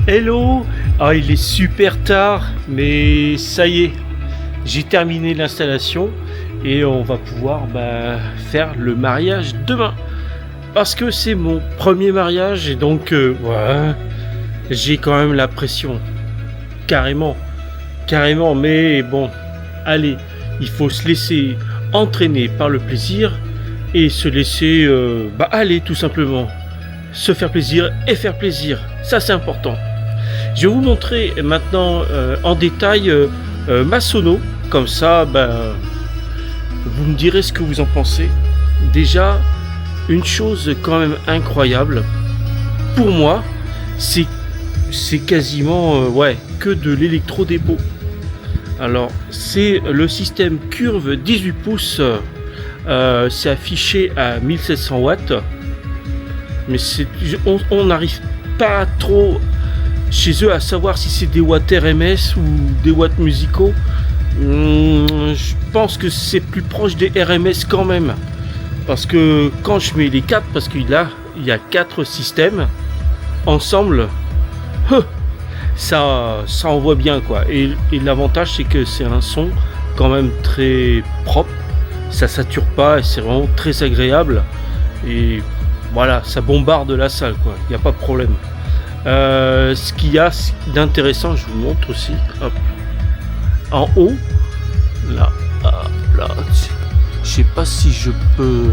Hello. Ah, il est super tard, mais ça y est, j'ai terminé l'installation et on va pouvoir faire le mariage demain. Parce que c'est mon premier mariage et donc ouais, j'ai quand même la pression. Carrément, carrément, mais bon, allez, il faut se laisser entraîner par le plaisir et se laisser aller tout simplement. Se faire plaisir et faire plaisir, ça c'est important. Je vais vous montrer maintenant en détail ma sono, comme ça vous me direz ce que vous en pensez. Déjà, une chose quand même incroyable, pour moi, c'est quasiment que de l'électro-dépôt. Alors, c'est le système curve 18 pouces, c'est affiché à 1700 watts, mais on n'arrive pas trop chez eux à savoir si c'est des watts RMS ou des watts musicaux. Je pense que c'est plus proche des RMS quand même, parce que quand je mets les 4, parce qu'il y a 4 systèmes ensemble, ça envoie bien quoi. Et l'avantage c'est que c'est un son quand même très propre, ça sature pas et c'est vraiment très agréable. Et voilà, ça bombarde la salle quoi, il n'y a pas de problème. Ce qu'il y a d'intéressant, je vous montre aussi. Hop. En haut, là, je sais pas si je peux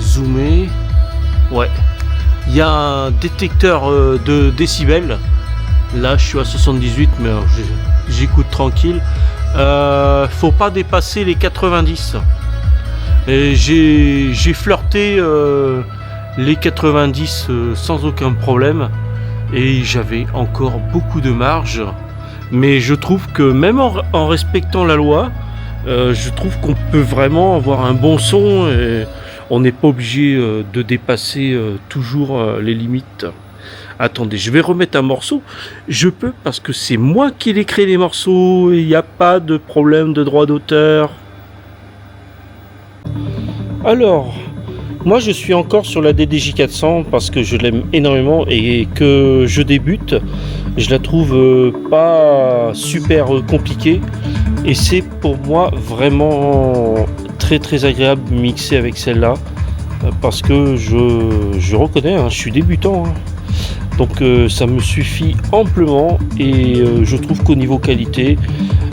zoomer. Ouais, il y a un détecteur de décibels. Là, je suis à 78, mais j'écoute tranquille. Faut pas dépasser les 90. Et j'ai flirté les 90 sans aucun problème. Et j'avais encore beaucoup de marge. Mais je trouve que même en respectant la loi, je trouve qu'on peut vraiment avoir un bon son. Et on n'est pas obligé de dépasser toujours les limites. Attendez, je vais remettre un morceau. Je peux parce que c'est moi qui ai créé les morceaux. Il n'y a pas de problème de droit d'auteur. Alors, moi je suis encore sur la DDJ 400 parce que je l'aime énormément et que je débute. Je la trouve pas super compliquée. Et c'est pour moi vraiment très très agréable de mixer avec celle-là. Parce que je reconnais, je suis débutant. Donc ça me suffit amplement et je trouve qu'au niveau qualité,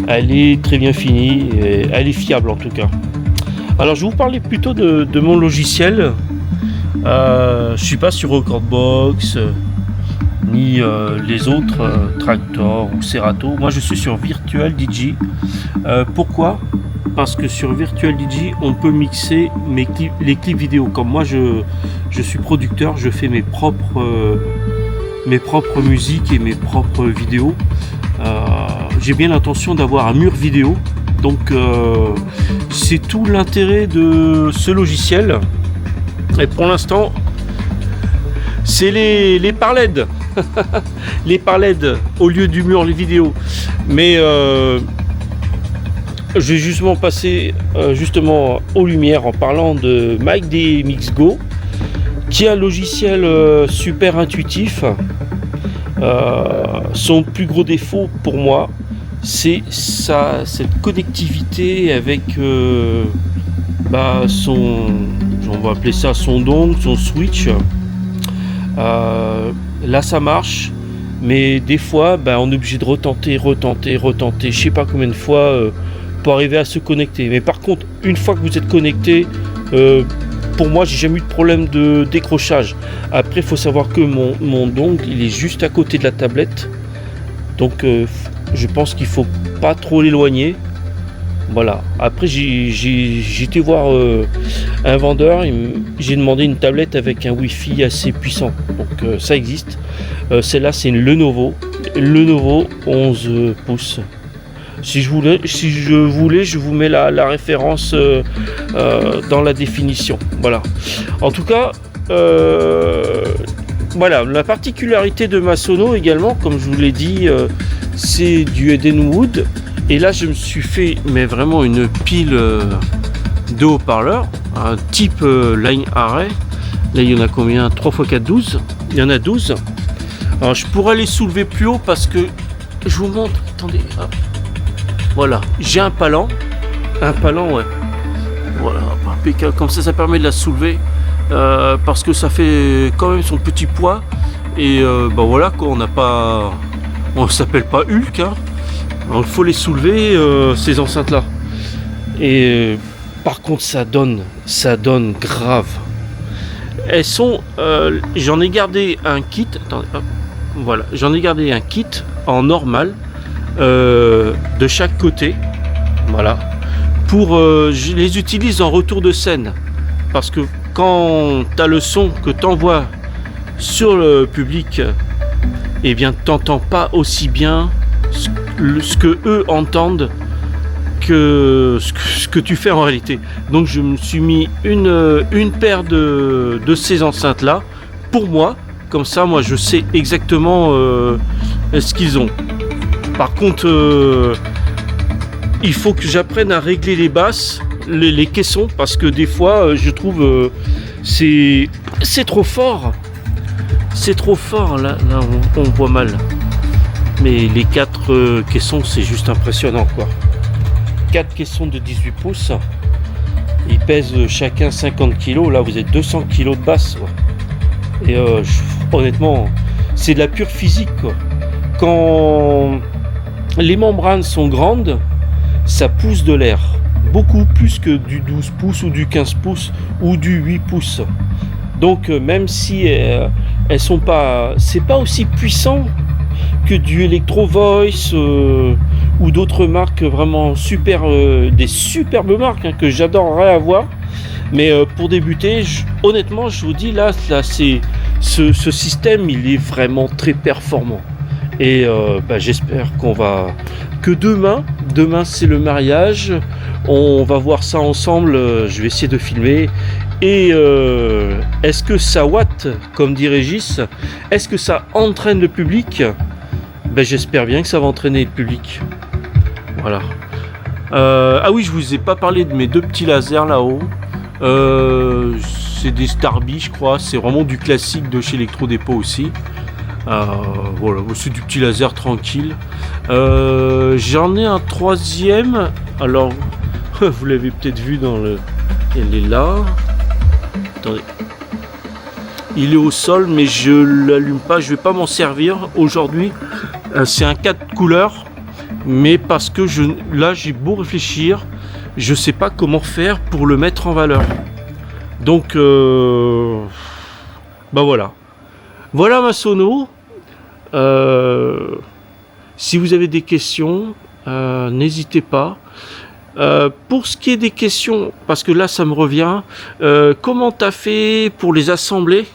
elle est très bien finie, et elle est fiable en tout cas. Alors je vais vous parler plutôt de mon logiciel. Je suis pas sur Recordbox ni les autres Traktor ou Serato. Moi je suis sur Virtual DJ. Pourquoi ? Parce que sur Virtual DJ on peut mixer les clips vidéo. Comme moi je suis producteur, je fais mes propres musiques et mes propres vidéos. J'ai bien l'intention d'avoir un mur vidéo. Donc c'est tout l'intérêt de ce logiciel. Et pour l'instant, c'est les parleds. Les parleds au lieu du mur, les vidéos. Mais je vais justement passer aux lumières en parlant de MicDMX Go, qui est un logiciel super intuitif. Son plus gros défaut pour moi, c'est cette connectivité avec on va appeler ça son dongle, son switch. Là ça marche, mais des fois on est obligé de retenter, je sais pas combien de fois pour arriver à se connecter. Mais par contre, une fois que vous êtes connecté, pour moi j'ai jamais eu de problème de décrochage. Après il faut savoir que mon dongle il est juste à côté de la tablette, donc je pense qu'il faut pas trop l'éloigner. Voilà. Après j'ai été voir un vendeur, j'ai demandé une tablette avec un Wi-Fi assez puissant. Donc ça existe. Celle-là c'est une Lenovo 11 pouces. Si je voulais, je vous mets la référence dans la définition. Voilà. En tout cas, voilà. La particularité de ma sono également, comme je vous l'ai dit, c'est du Edenwood. Et là, je me suis fait vraiment une pile de haut-parleurs, un type Line Array. Là, il y en a combien ? 3 x 4, 12. Il y en a 12. Alors je pourrais les soulever plus haut parce que je vous montre, attendez, hop. Voilà, j'ai un palan, ouais, voilà, impeccable, comme ça permet de la soulever, parce que ça fait quand même son petit poids, et bah voilà quoi, on s'appelle pas Hulk, hein. Il faut les soulever, ces enceintes là, et par contre ça donne grave. Elles sont, j'en ai gardé un kit, attendez, hop, voilà, j'en ai gardé un kit en normal, de chaque côté, voilà, pour je les utilise en retour de scène, parce que quand tu as le son que tu envoies sur le public, eh bien t'entends pas aussi bien ce que eux entendent que ce que tu fais en réalité. Donc je me suis mis une paire de ces enceintes là pour moi, comme ça moi je sais exactement ce qu'ils ont. Par contre, il faut que j'apprenne à régler les basses, les caissons, parce que des fois, je trouve c'est trop fort. C'est trop fort, là on voit mal. Mais les 4 caissons, c'est juste impressionnant, quoi. 4 caissons de 18 pouces, ils pèsent chacun 50 kg. Là, vous êtes 200 kg de basse, quoi. Et honnêtement, c'est de la pure physique, quoi. Quand les membranes sont grandes, ça pousse de l'air, beaucoup plus que du 12 pouces ou du 15 pouces ou du 8 pouces. Donc même si elles sont pas, c'est pas aussi puissant que du Electro Voice ou d'autres marques vraiment super, des superbes marques, hein, que j'adorerais avoir. Mais pour débuter, honnêtement, je vous dis là c'est ce système, il est vraiment très performant. Et j'espère que demain c'est le mariage, on va voir ça ensemble, je vais essayer de filmer. Et est-ce que ça watt, comme dit Régis, est-ce que ça entraîne le public? J'espère bien que ça va entraîner le public. Voilà. Ah oui, je vous ai pas parlé de mes 2 petits lasers là-haut. C'est des Starby, je crois, c'est vraiment du classique de chez Electro-Dépôt aussi. Voilà, c'est du petit laser tranquille. J'en ai un 3e. Alors, vous l'avez peut-être vu elle est là. Attendez. Il est au sol, mais je l'allume pas. Je vais pas m'en servir aujourd'hui. C'est un 4 couleurs, mais parce que là, j'ai beau réfléchir, je sais pas comment faire pour le mettre en valeur. Donc, voilà. Voilà ma sono. Si vous avez des questions, n'hésitez pas. Pour ce qui est des questions, parce que là ça me revient, comment t'as fait pour les assembler?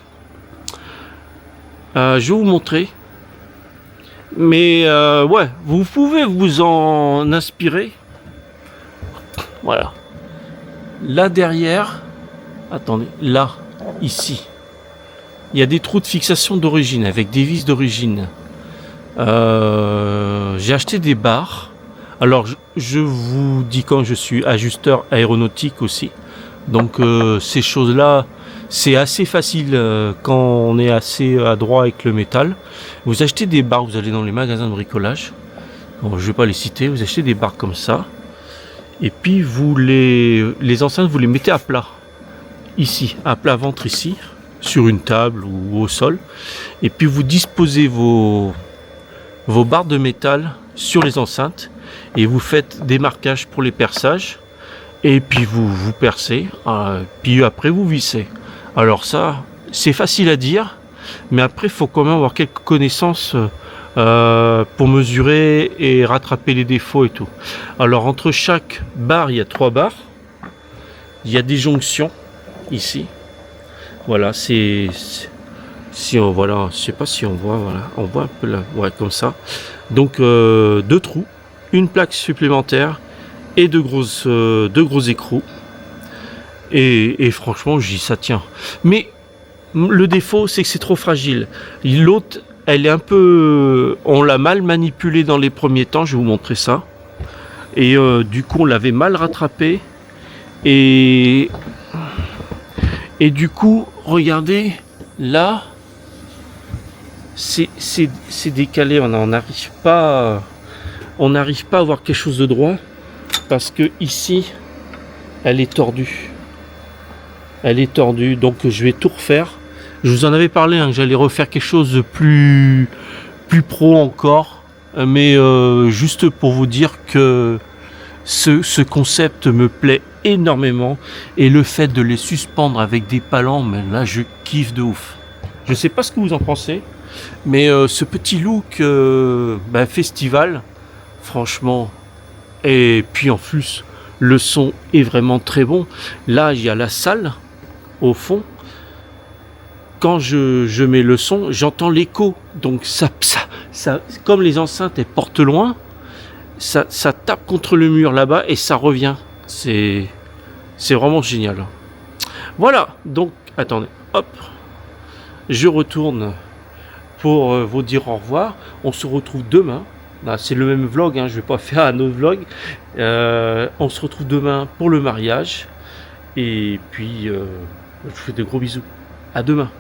Je vais vous montrer. Mais ouais, vous pouvez vous en inspirer. Voilà. Là derrière, attendez, là, ici. Il y a des trous de fixation d'origine, avec des vis d'origine. J'ai acheté des barres. Alors, je vous dis quand je suis ajusteur aéronautique aussi. Donc, ces choses-là, c'est assez facile quand on est assez adroit avec le métal. Vous achetez des barres, vous allez dans les magasins de bricolage. Bon, je ne vais pas les citer. Vous achetez des barres comme ça. Et puis, les enceintes, vous les mettez à plat. Ici, à plat ventre ici. Sur une table ou au sol, et puis vous disposez vos barres de métal sur les enceintes et vous faites des marquages pour les perçages, et puis vous percez, puis après vous vissez. Alors ça, c'est facile à dire, mais après il faut quand même avoir quelques connaissances pour mesurer et rattraper les défauts et tout. Alors entre chaque barre, il y a 3 barres, il y a des jonctions ici. Voilà, si on voilà, je sais pas si on voit, voilà, on voit un peu là, ouais, comme ça. Donc 2 trous, une plaque supplémentaire et 2 gros écrous. Et franchement, je dis ça tient. Mais le défaut, c'est que c'est trop fragile. L'autre, elle est un peu, on l'a mal manipulée dans les premiers temps. Je vais vous montrer ça. Et du coup, on l'avait mal rattrapé. Et du coup, regardez, là, c'est décalé, on n'arrive pas à avoir quelque chose de droit parce que ici elle est tordue. Elle est tordue, donc je vais tout refaire. Je vous en avais parlé, que j'allais refaire quelque chose de plus pro encore, mais juste pour vous dire que ce concept me plaît énormément, et le fait de les suspendre avec des palans, mais là je kiffe de ouf. Je sais pas ce que vous en pensez, mais ce petit look festival, franchement, et puis en plus le son est vraiment très bon. Là il y a la salle au fond. Quand je mets le son, j'entends l'écho, donc ça, comme les enceintes elles portent loin, ça tape contre le mur là-bas et ça revient. C'est vraiment génial. Voilà, donc attendez, hop, je retourne pour vous dire au revoir. On se retrouve demain. Là, c'est le même vlog, je vais pas faire un autre vlog. On se retrouve demain pour le mariage. Et puis, je vous fais de gros bisous. À demain.